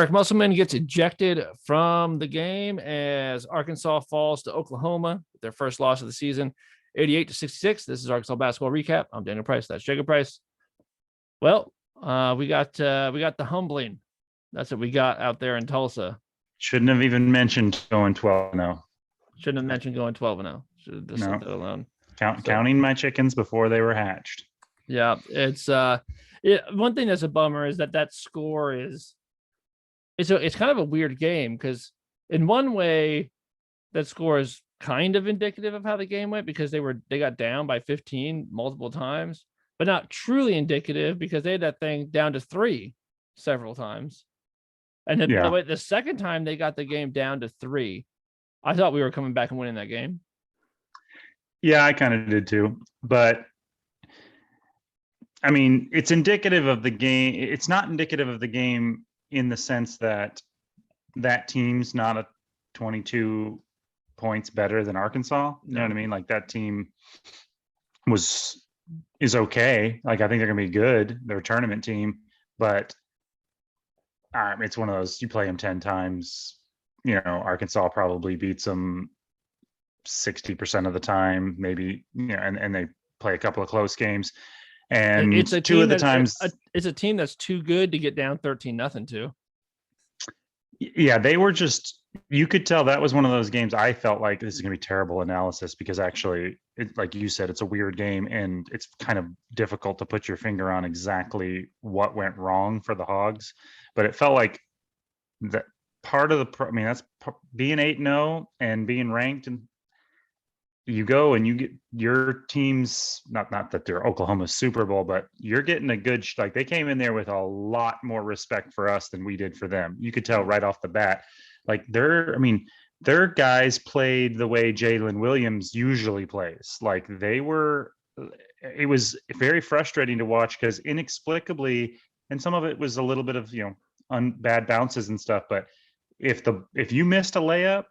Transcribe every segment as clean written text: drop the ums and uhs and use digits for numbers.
Eric Musselman gets ejected from the game as Arkansas falls to Oklahoma, their first loss of the season, 88-66. This is Arkansas basketball recap. I'm Daniel Price. That's Jacob Price. Well, we got the humbling. That's what we got out there in Tulsa. Shouldn't have even mentioned going 12-0. Shouldn't have mentioned going 12-0. Should have just No. left that alone. Counting my chickens before they were hatched. Yeah, it's one thing that's a bummer is that score is it's kind of a weird game because in one way that score is kind of indicative of how the game went because they got down by 15 multiple times, but not truly indicative because they had that thing down to 3 several times. And then by the way, the second time they got the game down to 3, I thought we were coming back and winning that game. Yeah, I kind of did too. But I mean, it's indicative of the game. It's not indicative of the game in the sense that that team's not a 22 points better than Arkansas. You know what I mean? Like that team is okay. Like I think they're gonna be good. They're a tournament team, but it's one of those you play them 10 times. You know, Arkansas probably beats them 60% of the time, maybe. You know, and they play a couple of close games. And it's a two of the times it's a team that's too good to get down 13-0 to. Yeah, they were just, you could tell that was one of those games I felt like this is going to be terrible analysis because actually, like you said, it's a weird game and it's kind of difficult to put your finger on exactly what went wrong for the Hogs. But it felt like that part of that's being 8-0 and being ranked, and you go and you get your teams, not that they're Oklahoma's Super Bowl, but you're getting a good, like they came in there with a lot more respect for us than we did for them. You could tell right off the bat, like their guys played the way Jalen Williams usually plays. Like it was very frustrating to watch because inexplicably, and some of it was a little bit of, bad bounces and stuff. But if you missed a layup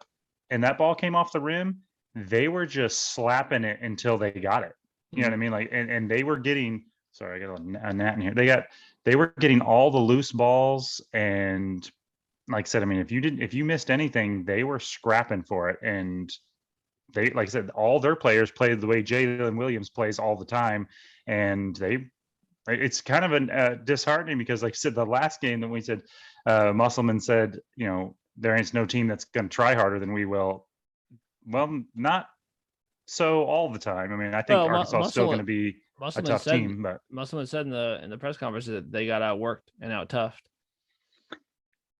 and that ball came off the rim, they were just slapping it until they got it. You know what I mean? Like, and they were getting, sorry, I got a gnat in here. They were getting all the loose balls. And like I said, I mean, if you missed anything, they were scrapping for it. And they, like I said, all their players played the way Jalen Williams plays all the time. And it's kind of disheartening because like I said, the last game that we said, Musselman said, there ain't no team that's going to try harder than we will. Well, not so all the time. I mean, I think Arkansas is still going to be a tough team. But Musselman said in the press conference that they got outworked and out-toughed.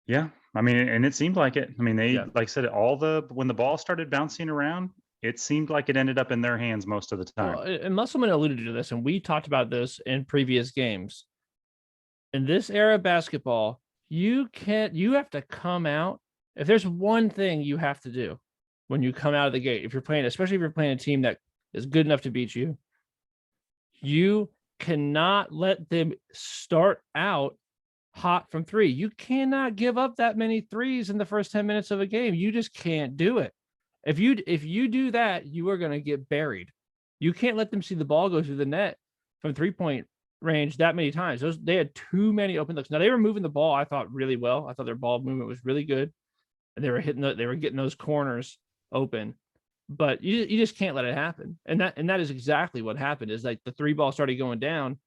Yeah, I mean, and it seemed like it. I mean, like I said, when the ball started bouncing around, it seemed like it ended up in their hands most of the time. Well, and Musselman alluded to this, and we talked about this in previous games. In this era of basketball, you have to come out. If there's one thing you have to do when you come out of the gate, especially if you're playing a team that is good enough to beat you, you cannot let them start out hot from 3. You cannot give up that many threes in the first 10 minutes of a game. You just can't do it. If you do that, you are going to get buried. You can't let them see the ball go through the net from 3-point range that many times. They had too many open looks. Now they were moving the ball, I thought, really well. I thought their ball movement was really good. And they were getting those corners open, but you just can't let it happen. And that is exactly what happened. Is like the 3 ball started going down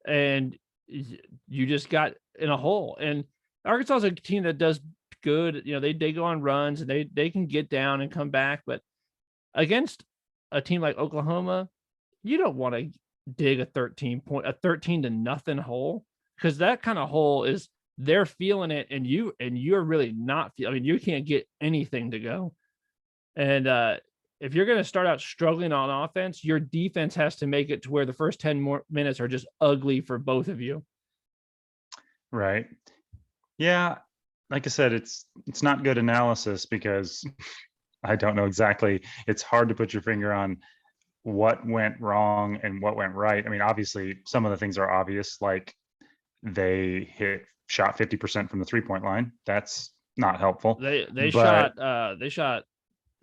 and you just got in a hole. And Arkansas is a team that does good. They go on runs and they can get down and come back. But against a team like Oklahoma, you don't want to dig a 13-0 hole, because that kind of hole is they're feeling it and you're really not feeling. I mean, you can't get anything to go. And if you're going to start out struggling on offense, your defense has to make it to where the first 10 more minutes are just ugly for both of you. Right. Yeah. Like I said, it's not good analysis because I don't know exactly. It's hard to put your finger on what went wrong and what went right. I mean, obviously, some of the things are obvious, like they shot 50% from the 3-point line. That's not helpful. They shot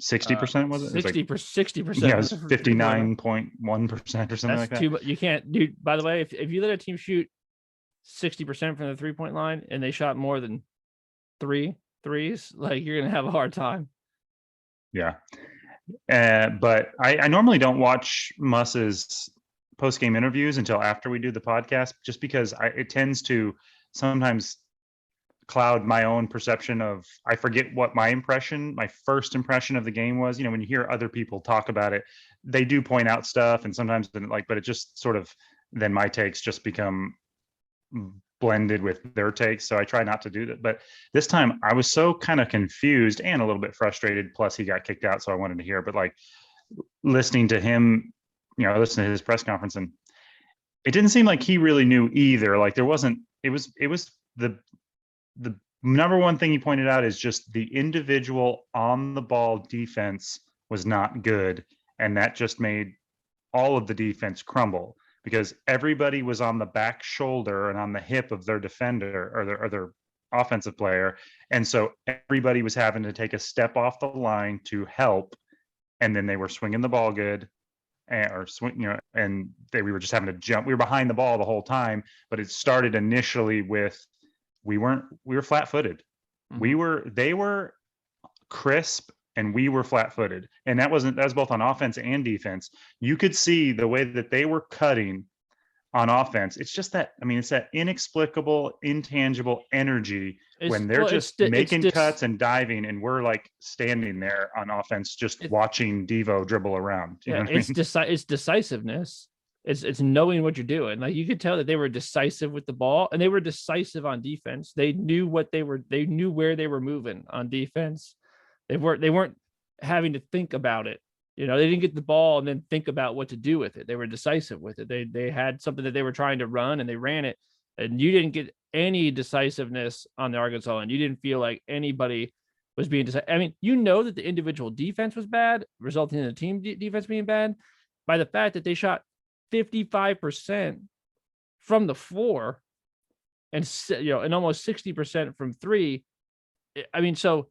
60%, was it? 60%. Yeah, it was 59.1% or something like that. You can't, dude. By the way, if you let a team shoot 60% from the 3-point line and they shot more than three threes, like you're gonna have a hard time. Yeah. But I normally don't watch Muss's post game interviews until after we do the podcast, just because it tends to sometimes cloud my own perception of, I forget what my first impression of the game was. When you hear other people talk about it, they do point out stuff, and sometimes but it just sort of, then my takes just become blended with their takes. So I try not to do that. But this time I was so kind of confused and a little bit frustrated. Plus he got kicked out, so I wanted to hear. But like listening to him, listening to his press conference, and it didn't seem like he really knew either. Like there wasn't. It was the number one thing he pointed out is just the individual on the ball defense was not good, and that just made all of the defense crumble, because everybody was on the back shoulder and on the hip of their defender or their offensive player. And so everybody was having to take a step off the line to help. And then they were swinging the ball good, and we were just having to jump. We were behind the ball the whole time, but it started initially with, we were flat footed. Mhm. They were crisp, and we were flat-footed, and that was both on offense and defense. You could see the way that they were cutting on offense. It's just that, it's that inexplicable, intangible energy when they're just making cuts and diving, and we're like standing there on offense just watching Devo dribble around. You know what I mean? It's decisiveness. It's knowing what you're doing. Like you could tell that they were decisive with the ball, and they were decisive on defense. They knew they knew where they were moving on defense. They weren't having to think about it. They didn't get the ball and then think about what to do with it. They were decisive with it. They had something that they were trying to run, and they ran it. And you didn't get any decisiveness on the Arkansas, and you didn't feel like anybody was being decisive. That the individual defense was bad, resulting in the team defense being bad, by the fact that they shot 55% from the floor and almost 60% from three. So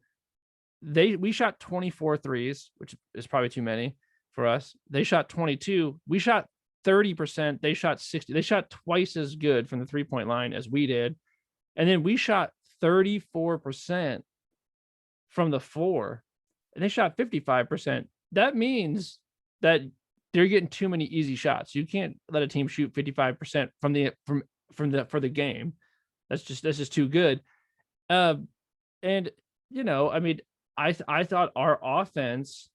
we shot 24 threes, which is probably too many for us. They shot 22. We shot 30%. They shot 60. They shot twice as good from the 3-point line as we did. And then we shot 34% from the floor, and they shot 55%. That means that they're getting too many easy shots. You can't let a team shoot 55% for the game. That's just too good. And I thought our offense,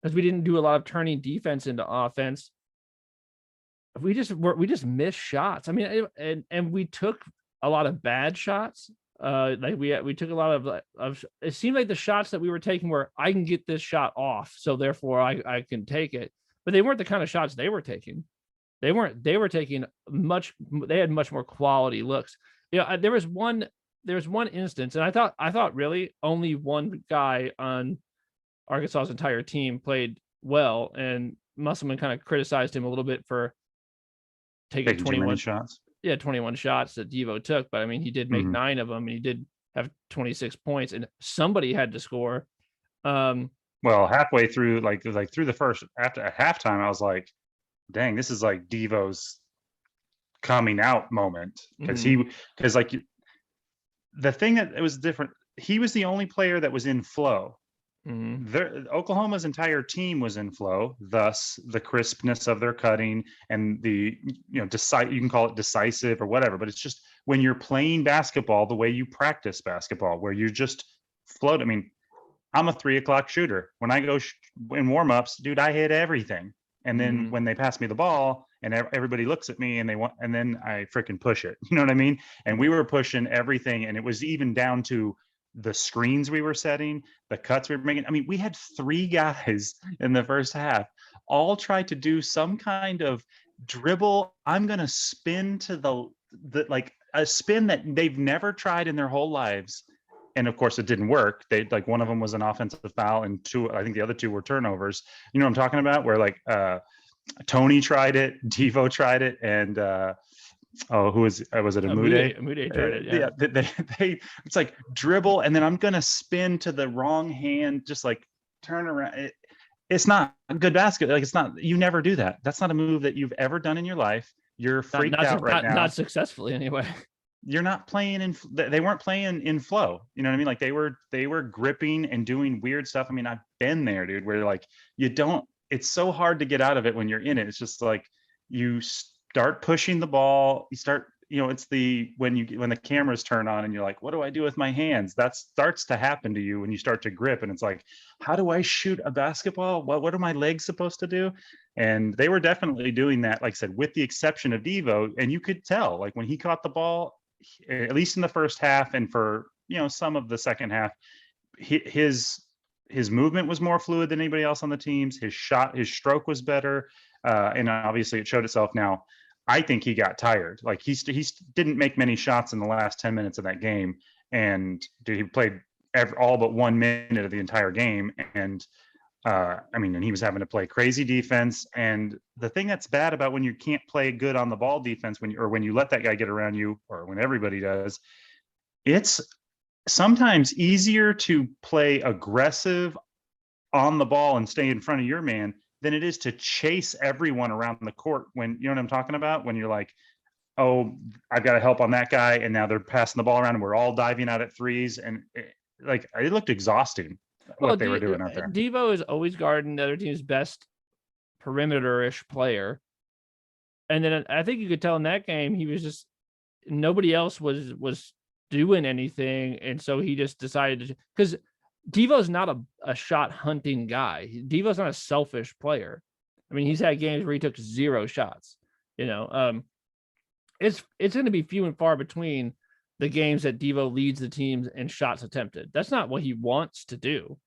because we didn't do a lot of turning defense into offense, we just missed shots. And we took a lot of bad shots. We took a lot of it seemed like the shots that we were taking were, I can get this shot off, so therefore I can take it. But they weren't the kind of shots they were taking. They were taking they had much more quality looks. There was one instance, and I thought really only one guy on Arkansas's entire team played well, and Musselman kind of criticized him a little bit for taking 21 shots. Yeah, 21 shots that Devo took, but he did make 9 of them, and he did have 26 points, and somebody had to score. Well, halfway through, like through the first, after at halftime, I was like, dang, this is like Devo's coming out moment, because the thing that it was different, he was the only player that was in flow. Oklahoma's entire team was in flow, thus the crispness of their cutting and the you can call it decisive or whatever, but it's just when you're playing basketball the way you practice basketball, where you're just float. I'm a 3:00 shooter. When I go in warm-ups, dude, I hit everything. And then when they pass me the ball and everybody looks at me and then I freaking push it. You know what I mean? And we were pushing everything, and it was even down to the screens we were setting, the cuts we were making. We had 3 guys in the first half all try to do some kind of dribble. I'm going to spin to the like a spin that they've never tried in their whole lives. And of course it didn't work. They one of them was an offensive foul, and I think the other 2 were turnovers. You know what I'm talking about? Where Tony tried it, Devo tried it, and who was it? Amude? Amude tried it. Yeah. They it's like dribble, and then I'm gonna spin to the wrong hand, just like turn around. It's not good basket. It's not. You never do that. That's not a move that you've ever done in your life. You're freaked out right now. Not successfully anyway. you're not playing in, they weren't playing in flow. You know what I mean? Like they were gripping and doing weird stuff. I mean, I've been there, dude, where like it's so hard to get out of it when you're in it. It's just like you start pushing the ball, you start, it's when the cameras turn on and you're like, what do I do with my hands? That starts to happen to you when you start to grip. And it's like, how do I shoot a basketball? What are my legs supposed to do? And they were definitely doing that, like I said, with the exception of Devo. And you could tell, like when he caught the ball, at least in the first half and for some of the second half, his movement was more fluid than anybody else on the teams. His stroke was better, and obviously it showed itself. Now I think he got tired. Like he didn't make many shots in the last 10 minutes of that game, and he played all but 1 minute of the entire game. And and he was having to play crazy defense. And the thing that's bad about when you can't play good on the ball defense, when you let that guy get around you, or when everybody does, it's sometimes easier to play aggressive on the ball and stay in front of your man than it is to chase everyone around the court. When you know what I'm talking about, when you're like, oh, I've got to help on that guy, and now they're passing the ball around and we're all diving out at threes, and it looked exhausting what they were doing out there. Devo is always guarding the other team's best perimeter-ish player. And then I think you could tell in that game, he was just, nobody else was doing anything. And so he just decided to, because Devo's not a shot hunting guy. Devo's not a selfish player. I mean, he's had games where he took 0 shots, it's going to be few and far between the games that Devo leads the teams in shots attempted. That's not what he wants to do.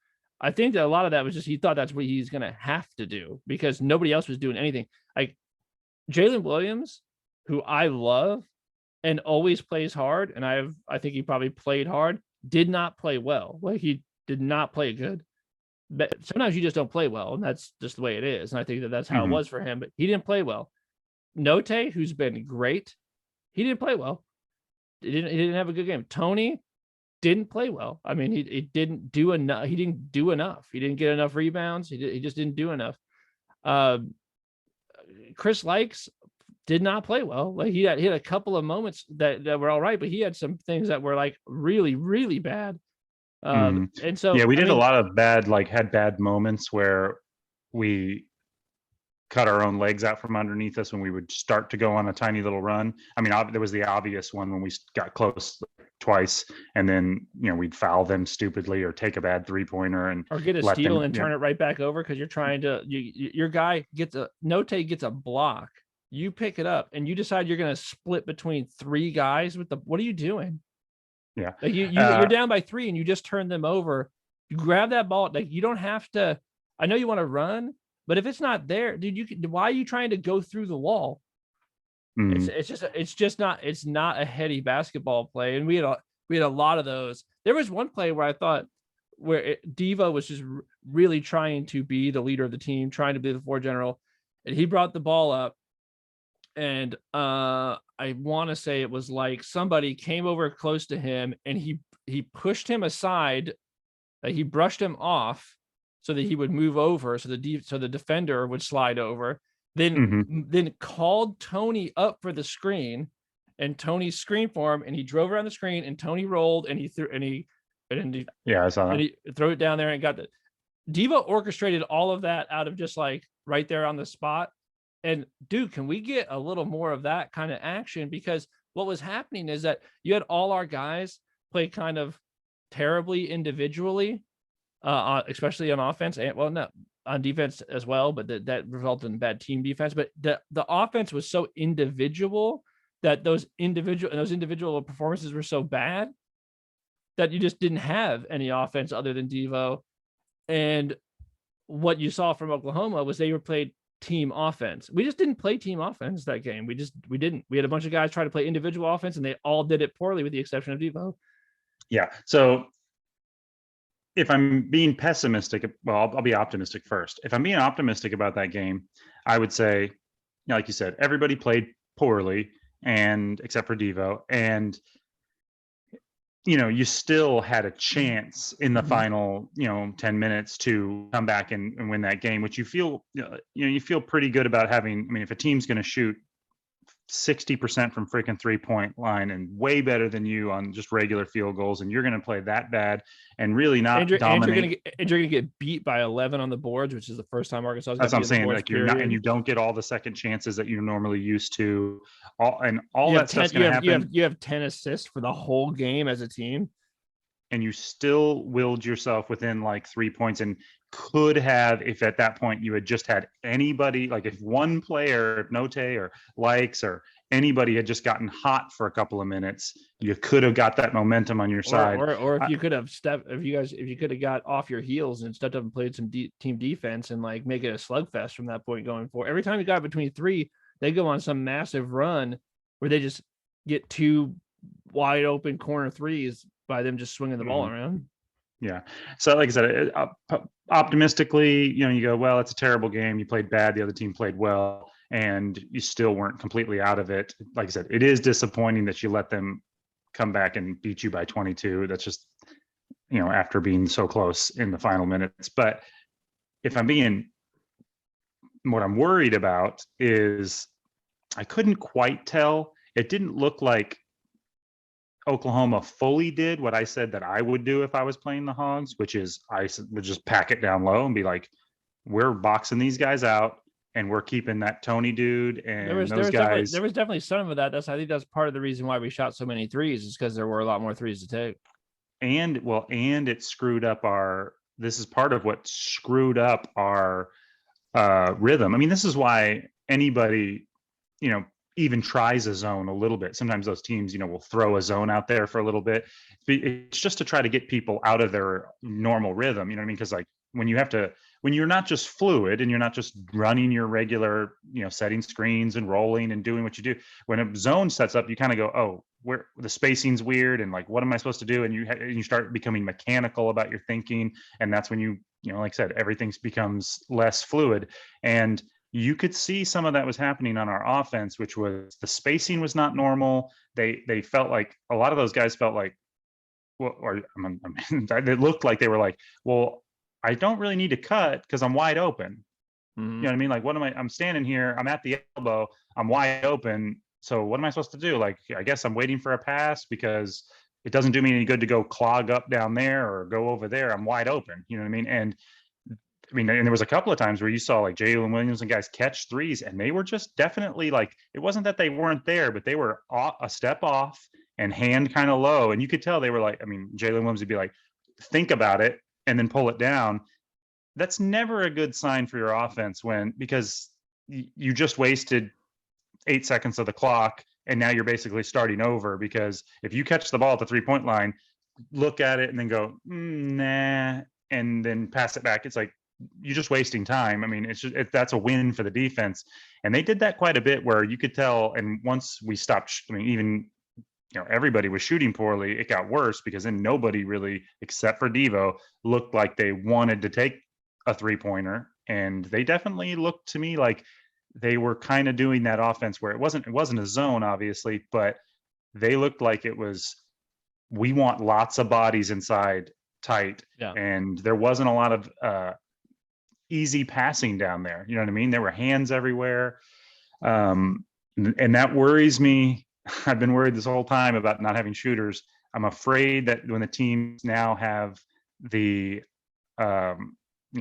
I think that a lot of that was just, he thought that's what he's going to have to do because nobody else was doing anything. Like Jalen Williams, who I love and always plays hard, and I think he probably played hard, did not play well. Like he did not play good. But sometimes you just don't play well, and that's just the way it is. And I think that that's how it was for him, but he didn't play well. Note, who's been great, he didn't play well. He didn't have a good game. Tony didn't play well. I mean, he didn't do enough. He didn't do enough. He didn't get enough rebounds. He just didn't do enough. Chris Likes did not play well. Like he had a couple of moments that were all right, but he had some things that were like really, really bad. And so we did a lot of bad, had bad moments where we cut our own legs out from underneath us when we would start to go on a tiny little run. I mean, there was the obvious one when we got close twice, and then we'd foul them stupidly or take a bad 3-pointer or get a steal and turn it right back over because you're trying to. Your guy gets a block. You pick it up and you decide you're going to split between 3 guys with what are you doing? Yeah, like you're down by 3 and you just turn them over. You grab that ball. Like you don't have to. I know you want to run. But if it's not there, dude, why are you trying to go through the wall? It's not a heady basketball play. And we had a lot of those. There was one play where I thought Devo was just really trying to be the leader of the team, trying to be the floor general. And he brought the ball up. And I want to say it was like somebody came over close to him and he pushed him aside. He brushed him off so that he would move over, so the defender would slide over. Then called Tony up for the screen, and Tony screened for him, and he drove around the screen, and Tony rolled, and he threw, and he I saw that. And he threw it down there and got the. Devo orchestrated all of that out of just like right there on the spot. And dude, can we get a little more of that kind of action? Because what was happening is that you had all our guys play kind of terribly individually. Especially on offense, and on defense as well, but that resulted in bad team defense. But the offense was so individual that those individual performances were so bad that you just didn't have any offense other than Devo. And what you saw from Oklahoma was they were played team offense. We just didn't play team offense that game. We didn't. We had a bunch of guys try to play individual offense, and they all did it poorly, with the exception of Devo. Yeah. So if I'm being pessimistic, well, I'll be optimistic first. If I'm being optimistic about that game, I would say, like you said, everybody played poorly, and except for Devo, and you still had a chance in the final 10 minutes to come back and win that game, which you feel you feel pretty good about having. I mean, if a team's going to shoot 60% from freaking 3-point line and way better than you on just regular field goals, and you're going to play that bad and really not dominate. You're gonna get beat by 11 on the boards, which is the first time Arkansas. That's what I'm saying. Boards, like you're not, and you don't get all the second chances that you're normally used to. All that stuff's going to happen. You have 10 assists for the whole game as a team, and you still willed yourself within like 3 points, and could have, if at that point you had just had anybody, like if one player, if Note or Likes or anybody had just gotten hot for a couple of minutes, you could have got that momentum on your side. Or if you could have if you could have got off your heels and stepped up and played some team defense and like make it a slugfest from that point going forward. Every time you got between three, they go on some massive run where they just get two wide open corner threes by them just swinging the ball around. Yeah. So like I said, optimistically, you go, well, it's a terrible game. You played bad. The other team played well, and you still weren't completely out of it. Like I said, it is disappointing that you let them come back and beat you by 22. That's just, after being so close in the final minutes. But what I'm worried about is I couldn't quite tell. It didn't look like Oklahoma fully did what I said that I would do if I was playing the Hogs, which is I would just pack it down low and be like, we're boxing these guys out and we're keeping that Tony dude and those guys. There was definitely some of that. I think that's part of the reason why we shot so many threes, is because there were a lot more threes to take. And it screwed up this is part of what screwed up our rhythm. I mean, this is why anybody, even tries a zone a little bit. Sometimes those teams, will throw a zone out there for a little bit. It's just to try to get people out of their normal rhythm. You know what I mean? Because like when you're not just fluid and you're not just running your regular, setting screens and rolling and doing what you do, when a zone sets up, you kind of go, oh, where the spacing's weird. And like, what am I supposed to do? And you start becoming mechanical about your thinking. And that's when like I said, everything becomes less fluid. And you could see some of that was happening on our offense, which was the spacing was not normal. They felt like a lot of those guys felt like, well, it looked like they were like, well, I don't really need to cut because I'm wide open. You know what I mean? Like, I'm standing here, I'm at the elbow, I'm wide open. So what am I supposed to do? Like, I guess I'm waiting for a pass because it doesn't do me any good to go clog up down there or go over there. I'm wide open. You know what I mean? And there was a couple of times where you saw like Jalen Williams and guys catch threes, and they were just definitely like, it wasn't that they weren't there, but they were a step off and hand kind of low. And you could tell they were like, Jalen Williams would be like, think about it and then pull it down. That's never a good sign for your offense because you just wasted 8 seconds of the clock. And now you're basically starting over, because if you catch the ball at the 3-point line, look at it and then go, nah, and then pass it back. It's like, you're just wasting time. That's a win for the defense. And they did that quite a bit, where you could tell. And once we stopped, even, everybody was shooting poorly, it got worse, because then nobody really, except for Devo, looked like they wanted to take a 3-pointer. And they definitely looked to me like they were kind of doing that offense where it wasn't a zone, obviously, but they looked like it was, we want lots of bodies inside tight. Yeah. And there wasn't a lot of, easy passing down there. You know what I mean? There were hands everywhere. And that worries me. I've been worried this whole time about not having shooters. I'm afraid that when the teams now have they have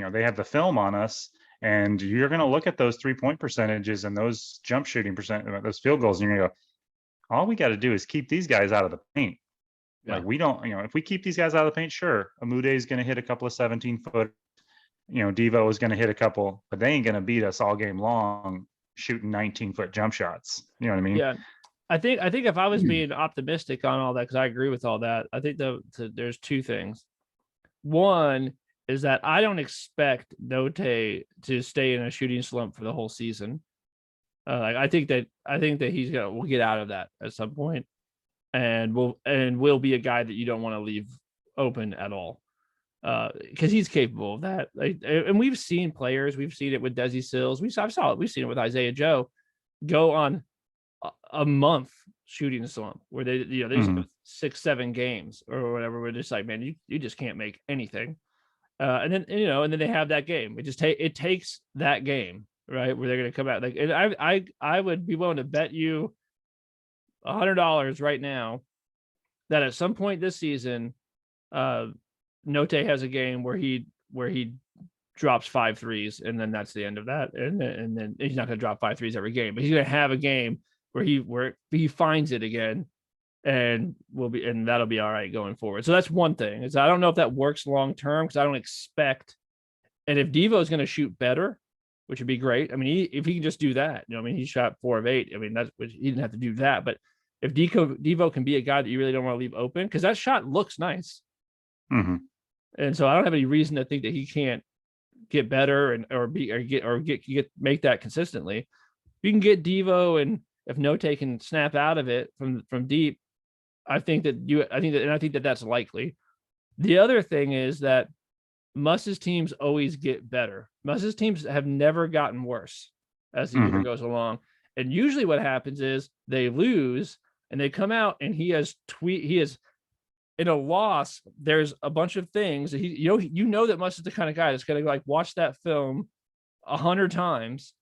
the film on us, and you're going to look at those 3-point percentages and those jump shooting those field goals, and you're going to go, all we got to do is keep these guys out of the paint. Yeah. Like, we don't, if we keep these guys out of the paint, sure, Amude is going to hit a couple of 17-foot. Devo is going to hit a couple, but they ain't going to beat us all game long shooting 19-foot jump shots. You know what I mean? Yeah. I think if I was being optimistic on all that, because I agree with all that, I think there's two things. One is that I don't expect Note to stay in a shooting slump for the whole season. I think that we'll get out of that at some point, and we'll be a guy that you don't want to leave open at all. Because he's capable of that. And we've seen players, we've seen it with Desi Sills. We've seen it with Isaiah Joe go on a month shooting slump where they 6-7 games or whatever. We're just like, man, you just can't make anything. And then they have that game. It takes that game, right, where they're going to come out. Like, and I would be willing to bet you $100 right now that at some point this season, Note has a game where he drops 5 threes, and then that's the end of that. And then he's not going to drop 5 threes every game, but he's going to have a game where he finds it again, and that'll be all right going forward. So that's one thing. Is I don't know if that works long term, because I don't expect. And if Devo is going to shoot better, which would be great. I mean, if he can just do that, I mean, he shot 4 of 8. I mean, he didn't have to do that, but if Devo can be a guy that you really don't want to leave open, because that shot looks nice. Mm-hmm. And so I don't have any reason to think that he can't get better or make that consistently. If you can get Devo, and if Note can snap out of it from deep, I think that that's likely. The other thing is that Muss's teams always get better. Muss's teams have never gotten worse as the year goes along. And usually what happens is they lose and they come out, and he has in a loss, there's a bunch of things that you know that Muss is the kind of guy that's going to like watch that film 100 times,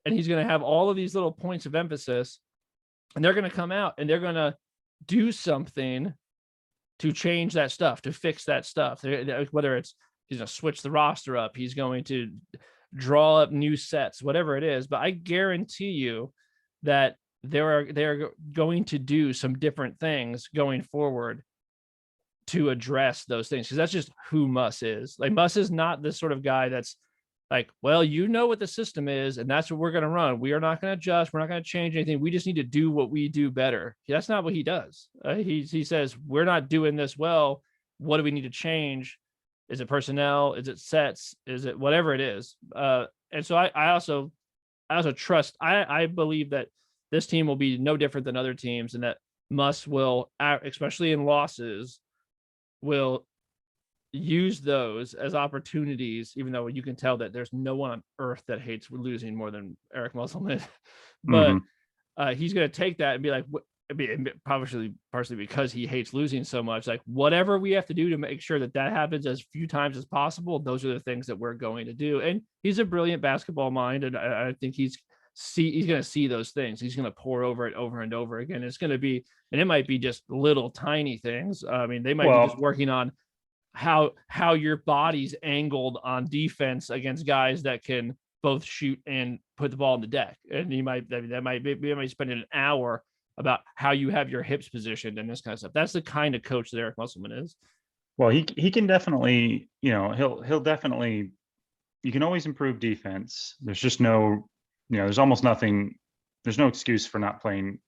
and he's going to have all of these little points of emphasis, and they're going to come out and they're going to do something to change that stuff, to fix that stuff. Whether it's he's going to switch the roster up, he's going to draw up new sets, whatever it is. But I guarantee you that they're going to do some different things going forward to address those things, because that's just who Muss is. Like, Muss is not this sort of guy that's like, well, you know what the system is, and that's what we're going to run. We are not going to adjust. We're not going to change anything. We just need to do what we do better. That's not what he does. He says, we're not doing this well. What do we need to change? Is it personnel? Is it sets? Is it whatever it is? And so I also trust. I believe that this team will be no different than other teams, and that Muss will, especially in losses, will use those as opportunities, even though you can tell that there's no one on earth that hates losing more than Eric Musselman. But he's going to take that and be like, partially because he hates losing so much, like, whatever we have to do to make sure that happens as few times as possible, those are the things that we're going to do. And he's a brilliant basketball mind, and I think he's going to see those things. He's going to pour over it over and over again. It's going to be, and it might be just little tiny things. I mean, they might be just working on how your body's angled on defense against guys that can both shoot and put the ball on the deck. And you might be spending an hour about how you have your hips positioned and this kind of stuff. That's the kind of coach that Eric Musselman is. Well, he can definitely, he'll definitely, you can always improve defense. There's just no, there's almost nothing, there's no excuse for not playing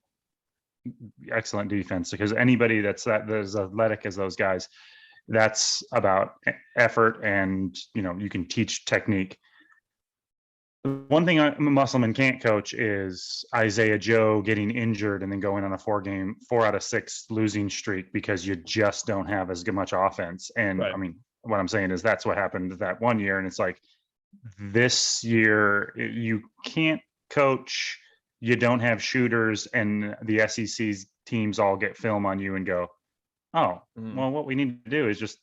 excellent defense, because anybody that's as athletic as those guys, that's about effort, and you can teach technique. One thing Musselman can't coach is Isaiah Joe getting injured and then going on a 4 out of 6 losing streak because you just don't have as much offense. And right. I mean, what I'm saying is that's what happened that one year. And it's like, this year you can't coach, you don't have shooters, and the SEC's teams all get film on you and go, oh, well, what we need to do is just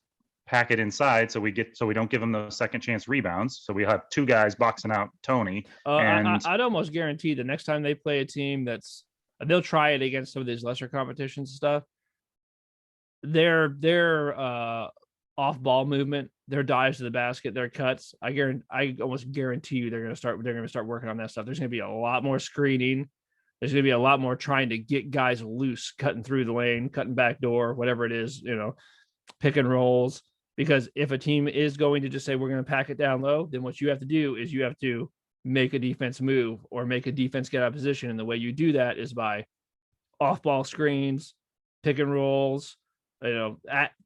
pack it inside so we don't give them those second chance rebounds. So we have 2 guys boxing out Tony. I'd almost guarantee the next time they play a team they'll try it against some of these lesser competitions and stuff. Their off ball movement, their dives to the basket, their cuts, I almost guarantee you they're going to start working on that stuff. There's going to be a lot more screening. There's going to be a lot more trying to get guys loose, cutting through the lane, cutting back door, whatever it is, pick and rolls. Because if a team is going to just say, we're going to pack it down low, then what you have to do is you have to make a defense move or make a defense get out of position. And the way you do that is by off ball screens, pick and rolls,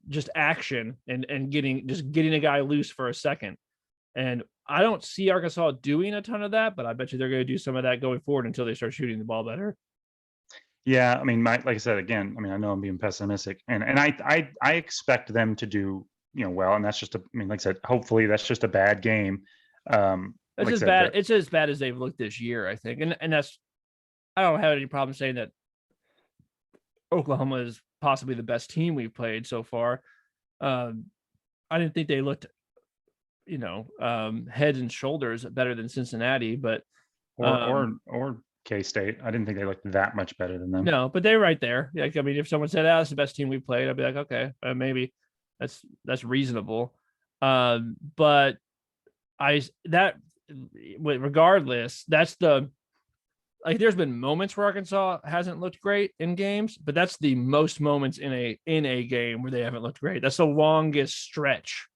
just action and getting a guy loose for a second. And I don't see Arkansas doing a ton of that, but I bet you they're going to do some of that going forward until they start shooting the ball better. Yeah, I mean, like I said, again, I mean, I know I'm being pessimistic, and I expect them to do well, and that's just like I said, hopefully that's just a bad game. It's as bad as they've looked this year, I think, and that's, I don't have any problem saying that Oklahoma is possibly the best team we've played so far. I didn't think they looked, heads and shoulders better than Cincinnati, but or K-State. I didn't think they looked that much better than them. No, but they're right there. Like, I mean, if someone said, "Ah, that's the best team we played," I'd be like, "Okay, maybe that's reasonable." But regardless, that's the like. There's been moments where Arkansas hasn't looked great in games, but that's the most moments in a game where they haven't looked great. That's the longest stretch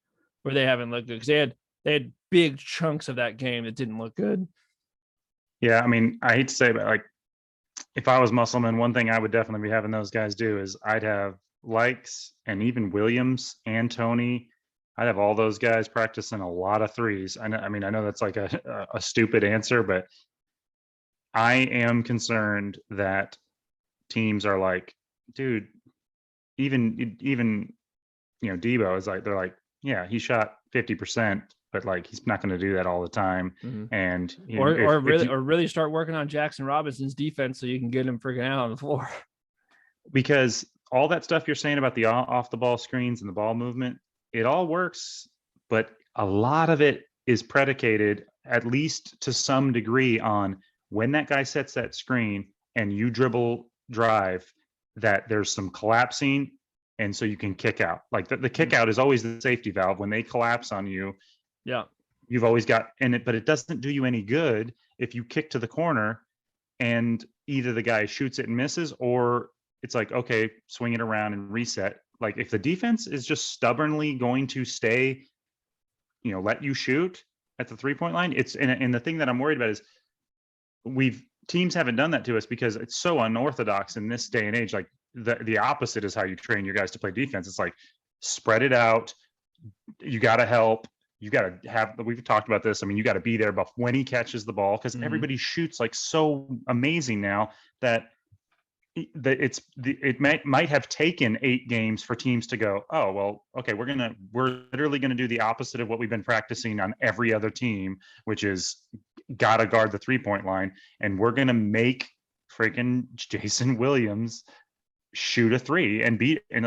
where they haven't looked good because they had big chunks of that game that didn't look good. Yeah, I mean, I hate to say, but like, if I was Musselman, one thing I would definitely be having those guys do is I'd have Likes and even Williams and Tony. I'd have all those guys practicing a lot of threes. I know that's like a stupid answer, but I am concerned that teams are like, dude, even Debo is like, they're like, yeah, he shot 50%, but like he's not going to do that all the time. And really start working on Jackson Robinson's defense so you can get him freaking out on the floor. Because all that stuff you're saying about the off the ball screens and the ball movement, it all works, but a lot of it is predicated, at least to some degree, on when that guy sets that screen and you dribble drive, that there's some collapsing, and so you can kick out. Like the kick out is always the safety valve. When they collapse on you, yeah, you've always got in it, but it doesn't do you any good if you kick to the corner and either the guy shoots it and misses, or it's like, okay, swing it around and reset. Like if the defense is just stubbornly going to stay, let you shoot at the 3-point line, and the thing that I'm worried about is teams haven't done that to us because it's so unorthodox in this day and age. Like the opposite is how you train your guys to play defense. It's like spread it out. You got to help. You got to have, we've talked about this. I mean, you got to be there, but when he catches the ball, because everybody shoots like so amazing now that it might have taken 8 games for teams to go, oh, well, okay, we're literally going to do the opposite of what we've been practicing on every other team, which is got to guard the 3-point line. And we're going to make freaking Jason Williams shoot a 3 and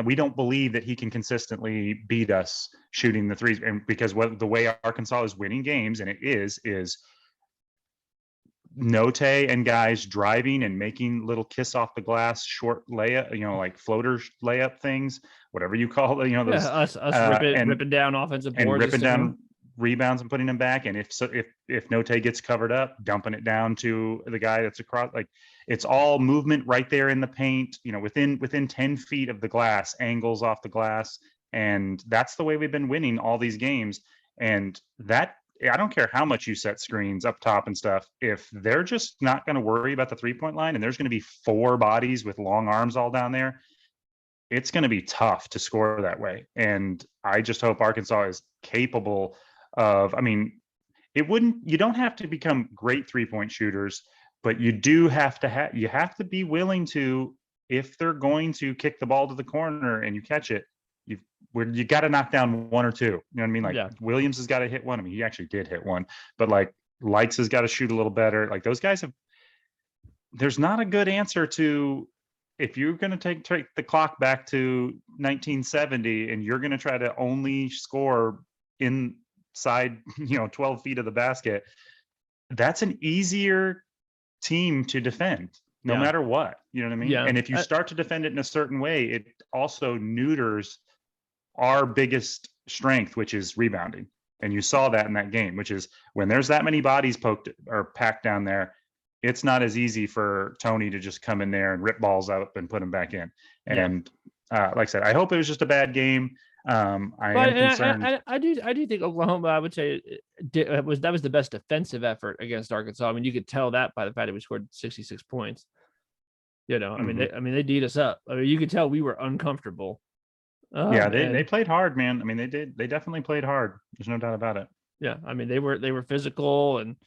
we don't believe that he can consistently beat us shooting the 3s. And because the way Arkansas is winning games, and it is Note and guys driving and making little kiss off the glass short layup, like floater layup things, whatever you call it. Those us ripping down offensive boards and ripping down rebounds and putting them back. And if Note gets covered up, dumping it down to the guy that's across. Like it's all movement right there in the paint. Within 10 feet of the glass, angles off the glass, and that's the way we've been winning all these games. And that. I don't care how much you set screens up top and stuff. If they're just not going to worry about the 3-point line and there's going to be 4 bodies with long arms all down there, it's going to be tough to score that way. And I just hope Arkansas is capable of, you don't have to become great 3-point shooters, but you do have to be willing to, if they're going to kick the ball to the corner and you catch it, you got to knock down 1 or 2. You know what I mean? Like Williams has got to hit one. I mean, he actually did hit one, but like Likes has got to shoot a little better. Like those guys there's not a good answer to, if you're going to take the clock back to 1970 and you're going to try to only score inside, 12 feet of the basket, that's an easier team to defend no matter what. You know what I mean? Yeah. And if you start to defend it in a certain way, it also neuters our biggest strength, which is rebounding. And you saw that in that game, which is when there's that many bodies poked or packed down there, it's not as easy for Tony to just come in there and rip balls up and put them back in. And like I said, I hope it was just a bad game. I am concerned. I do think Oklahoma, I would say, that was the best defensive effort against Arkansas. I mean, you could tell that by the fact that we scored 66 points. I mean, they beat us up. I mean, you could tell we were uncomfortable. They played hard, man. I mean, they definitely played hard. There's no doubt about it. Yeah, I mean, they were physical and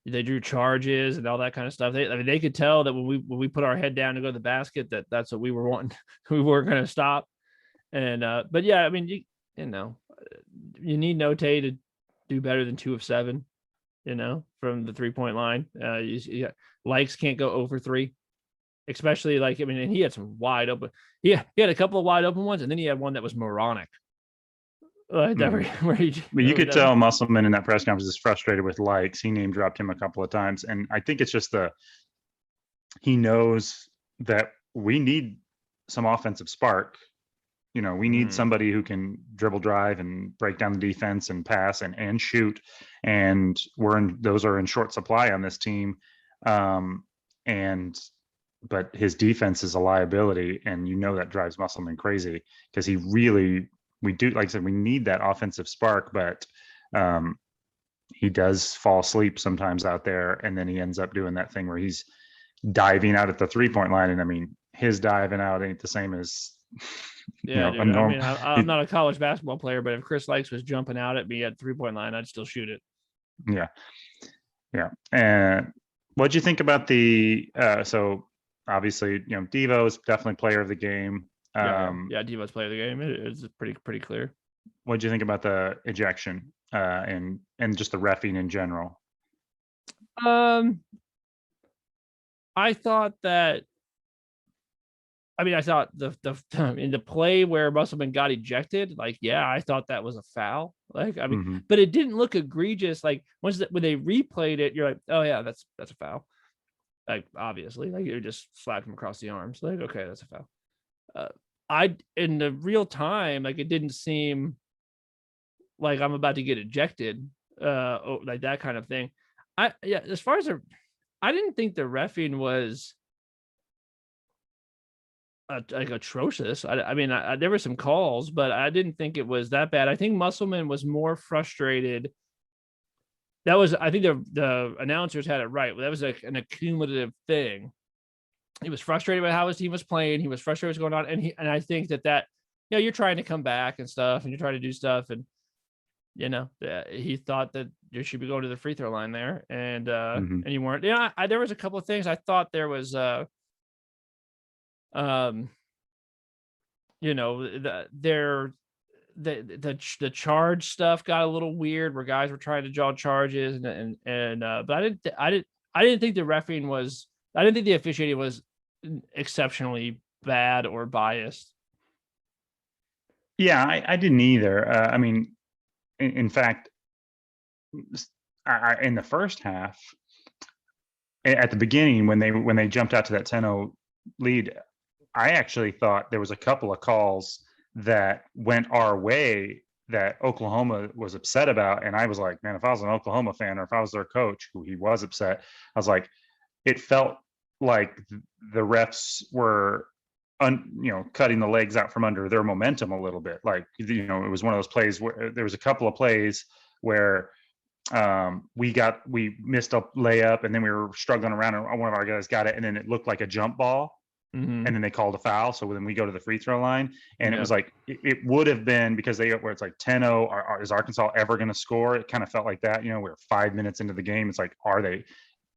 they drew charges and all that kind of stuff. They could tell that when we put our head down to go to the basket, that's what we were wanting. We weren't going to stop. And but yeah, I mean, you need Note to do better than 2 of 7, from the 3-point line. Likes can't go over 3. Especially and he had some wide open. He had a couple of wide open ones, and then he had one that was moronic. You could tell Musselman in that press conference is frustrated with Likes. He name dropped him a couple of times, and I think it's just he knows that we need some offensive spark. We need somebody who can dribble, drive, and break down the defense and pass and shoot. And those are in short supply on this team. But his defense is a liability, and that drives Musselman crazy because we do, like I said, we need that offensive spark, but he does fall asleep sometimes out there, and then he ends up doing that thing where he's diving out at the 3-point line. And I mean, his diving out ain't the same as dude. I mean, I'm not a college basketball player, but if Chris Likes was jumping out at me at 3-point line, I'd still shoot it. Yeah. And what'd you think about so obviously, Devo is definitely player of the game. Devo's player of the game. It's pretty clear. What'd you think about the ejection and just the reffing in general? I thought that. I thought the in the play where Musselman got ejected, I thought that was a foul. But it didn't look egregious. Like when they replayed it, you're like, oh yeah, that's a foul. Like obviously, you just slapped him across the arms. Like, okay, that's a foul. In the real time, it didn't seem like I'm about to get ejected, like that kind of thing. As far as I didn't think the reffing was atrocious. There were some calls, but I didn't think it was that bad. I think Musselman was more frustrated. I think the announcers had it right. That was an accumulative thing. He was frustrated about how his team was playing. He was frustrated what's going on, and I think that you're trying to come back and stuff, and you're trying to do stuff, and he thought that you should be going to the free throw line there, and and you weren't. There was a couple of things I thought there was. The charge stuff got a little weird where guys were trying to draw charges but I didn't think the reffing was. I didn't think the officiating was exceptionally bad or biased. Yeah, I didn't either. In fact, in the first half, at the beginning when they jumped out to that 10-0 lead, I actually thought there was a couple of calls that went our way that Oklahoma was upset about. And I was like, man, if I was an Oklahoma fan or if I was their coach, who he was upset, I was like, it felt like the refs were cutting the legs out from under their momentum a little bit. It was one of those plays where there was a couple of plays where we missed a layup and then we were struggling around and one of our guys got it and then it looked like a jump ball. And then they called a foul. So then we go to the free throw line and it was like, it would have been because where it's like 10-0, is Arkansas ever going to score? It kind of felt like that, we're 5 minutes into the game. It's like,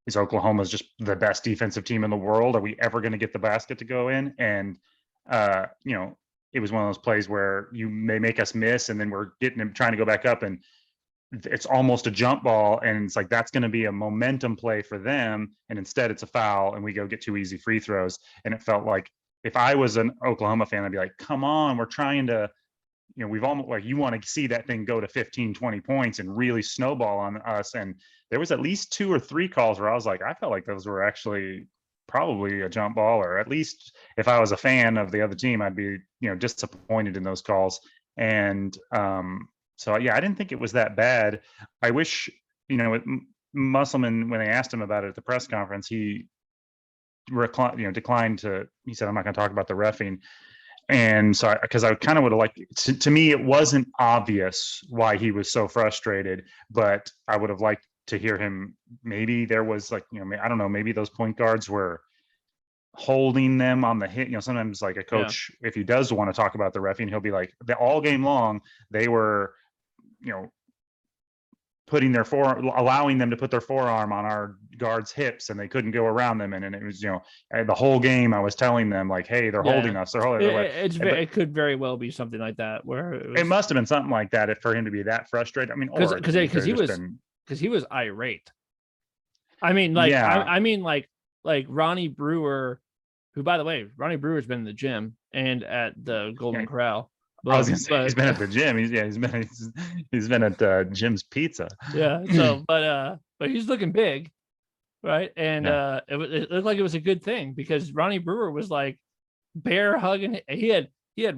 is Oklahoma's just the best defensive team in the world? Are we ever going to get the basket to go in? And, it was one of those plays where they make us miss and then we're trying to go back up and it's almost a jump ball. And it's like, that's going to be a momentum play for them. And instead it's a foul and we go get 2 easy free throws. And it felt like if I was an Oklahoma fan, I'd be like, come on, we're trying to, we've almost you want to see that thing go to 15, 20 points and really snowball on us. And there was at least 2 or 3 calls where I was like, I felt like those were actually probably a jump ball, or at least if I was a fan of the other team, I'd be, disappointed in those calls. And, so yeah, I didn't think it was that bad. I wish, Musselman, when they asked him about it at the press conference, he declined to. He said, "I'm not going to talk about the reffing." And so, because I kind of would have liked. To me, it wasn't obvious why he was so frustrated, but I would have liked to hear him. Maybe there was I don't know. Maybe those point guards were holding them on the hit. Sometimes like a coach, if he does want to talk about the reffing, he'll be like, all game long they were. Allowing them to put their forearm on our guards' hips and they couldn't go around them. And it was, the whole game I was telling them like, hey, they're holding us. They're holding it could very well be something like that where it must have been something like that for him to be that frustrated. Because he was irate. Like Ronnie Brewer, who, by the way, Ronnie Brewer's been in the gym and at the Golden Corral. I was gonna say he's been at the gym. He's been at Jim's Pizza. Yeah. So, but he's looking big. right? And Yeah. it looked like it was a good thing because Ronnie Brewer was like bear hugging. He had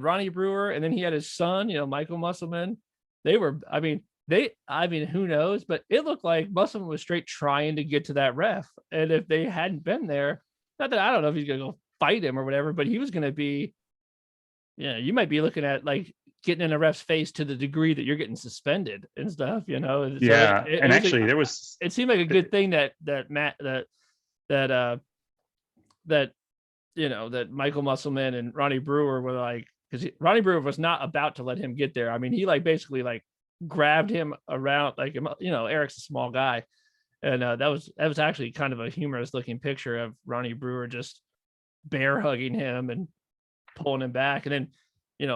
Ronnie Brewer, and then he had his son, Michael Musselman. They were, I mean, who knows? But it looked like Musselman was straight trying to get to that ref, and if they hadn't been there, not that I don't know if he's gonna go fight him or whatever, but he was gonna be, you might be looking at like getting in a ref's face to the degree that you're getting suspended and stuff, And so Yeah. it And was actually there was, it seemed like a good thing that Matt that that that Michael Musselman and Ronnie Brewer were like, because Ronnie Brewer was not about to let him get there. I mean, he like basically like grabbed him around, like, Eric's a small guy, and that was actually kind of a humorous looking picture of Ronnie Brewer just bear hugging him and pulling him back, and then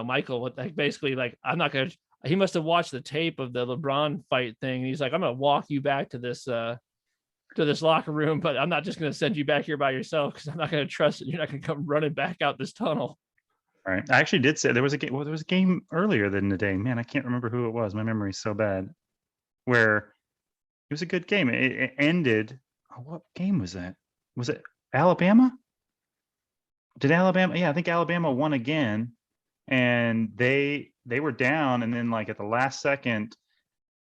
Michael like basically like, I'm not gonna. He must have watched the tape of the LeBron fight thing. And he's like, I'm gonna walk you back to this locker room, but I'm not just going to send you back here by yourself because I'm not going to trust that you're not going to come running back out this tunnel. right. I actually did say there was a game. Well, there was a game earlier than the day. Man, I can't remember who it was. My memory's so bad. Where it was a good game. It ended. Oh, what game was that? Was it Alabama? Did Alabama? Yeah, I think Alabama won again, and they were down, and then like at the last second,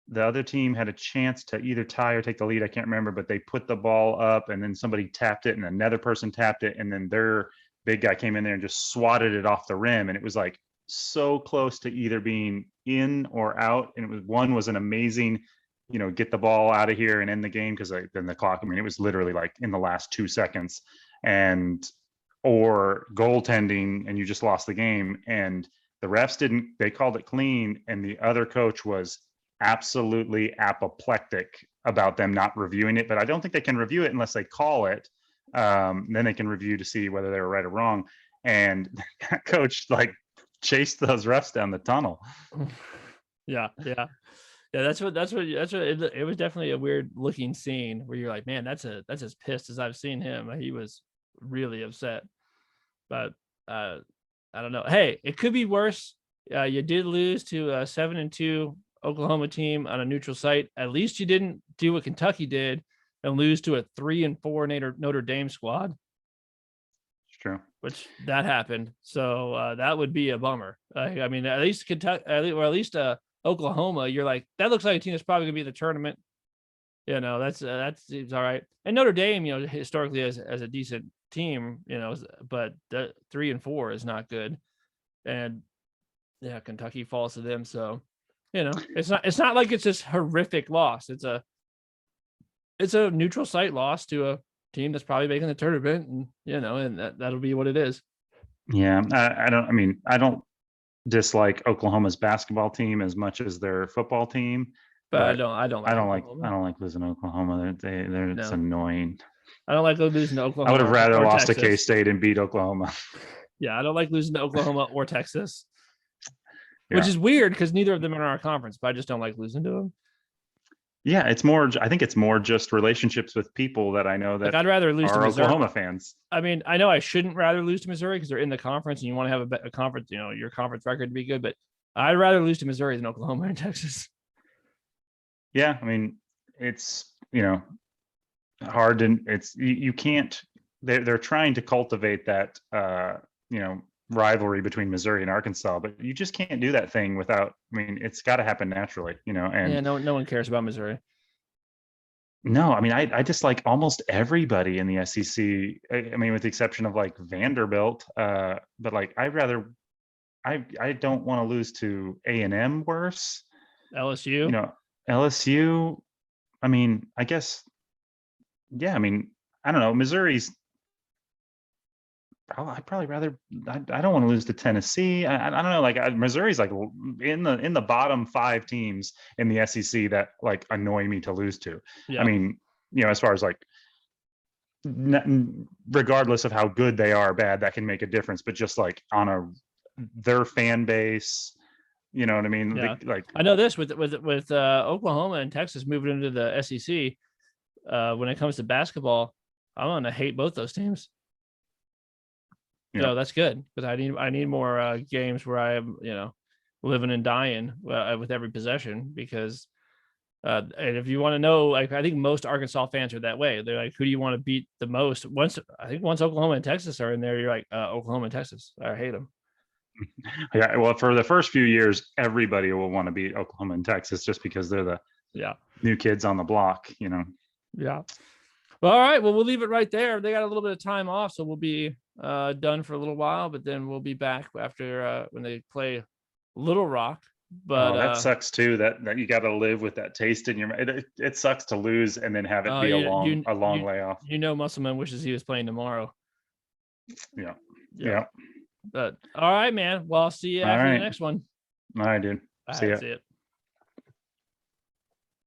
the other team had a chance to either tie or take the lead. I can't remember, but they put the ball up, and then somebody tapped it, and another person tapped it, and then their big guy came in there and just swatted it off the rim, and it was like so close to either being in or out. And one was an amazing, get the ball out of here and end the game, because then the clock. I mean, it was literally like in the last 2 seconds, and or goaltending, and you just lost the game. And the refs didn't. They called it clean, and the other coach was absolutely apoplectic about them not reviewing it. But I don't think they can review it unless they call it. Then they can review to see whether they were right or wrong. And that coach like chased those refs down the tunnel. Yeah. It was definitely a weird looking scene where you're like, man, that's as pissed as I've seen him. He was really upset, but I don't know. Hey, it could be worse. You did lose to a 7-2 Oklahoma team on a neutral site. At least you didn't do what Kentucky did and lose to a 3-4 Notre Dame squad. It's true. Which that happened. So that would be a bummer. I mean, at least Kentucky, or at least Oklahoma, you're like, that looks like a team that's probably gonna be in the tournament. That seems all right. And Notre Dame, historically as a decent team, but the 3-4 is not good. And yeah, Kentucky falls to them. So, it's not like it's this horrific loss. It's a neutral site loss to a team that's probably making the tournament, and that'll be what it is. Yeah, I don't dislike Oklahoma's basketball team as much as their football team, But I but don't I don't like losing to Oklahoma. It's No. annoying. I don't like losing to I Oklahoma. would have rather or lost to Texas. K-State and beat Oklahoma. Yeah, I don't like losing to Oklahoma or Texas, Yeah. which is weird because neither of them are in our conference, but I just don't like losing to them. Yeah, I think it's more just relationships with people that I know that I'd rather lose to are Missouri. Oklahoma fans. I mean, I know I shouldn't rather lose to Missouri because they're in the conference and you want to have a conference, your conference record to be good, but I'd rather lose to Missouri than Oklahoma and Texas. Yeah, I mean, it's, hard, and you can't. They're trying to cultivate that rivalry between Missouri and Arkansas, but you just can't do that thing without. I mean, it's got to happen naturally, And yeah, no one cares about Missouri. No, I mean, I dislike almost everybody in the SEC. I mean, with the exception of like Vanderbilt, but like I don't want to lose to A&M worse. LSU, LSU. I mean, I guess. Yeah, I mean, I don't know. Missouri's. I'd probably rather. I don't want to lose to Tennessee. I don't know. Like Missouri's like in the bottom 5 teams in the SEC that like annoy me to lose to. yeah. I mean, as far as like, regardless of how good they are, or bad, that can make a difference. But just like on their fan base, you know what I mean? Yeah. Like I know this with Oklahoma and Texas moving into the SEC. When it comes to basketball, I'm gonna hate both those teams. Yeah. So that's good because I need more games where I am living and dying with every possession, because And if you want to know, like, I think most Arkansas fans are that way. They're like, who do you want to beat the most? Once Oklahoma and Texas are in there, you're like, Oklahoma and Texas. I hate them. Yeah, well, for the first few years, everybody will want to beat Oklahoma and Texas just because they're the new kids on the block, you know. Yeah. Well, all right. Well, we'll leave it right there. They got a little bit of time off, so we'll be done for a little while, but then we'll be back after when they play Little Rock. But that sucks too. That you got to live with that taste in your. It sucks to lose and then have it be a long layoff. You know, Musselman wishes he was playing tomorrow. Yeah. But all right, man. Well, I'll see you after the next one. All right, dude. See ya. See ya.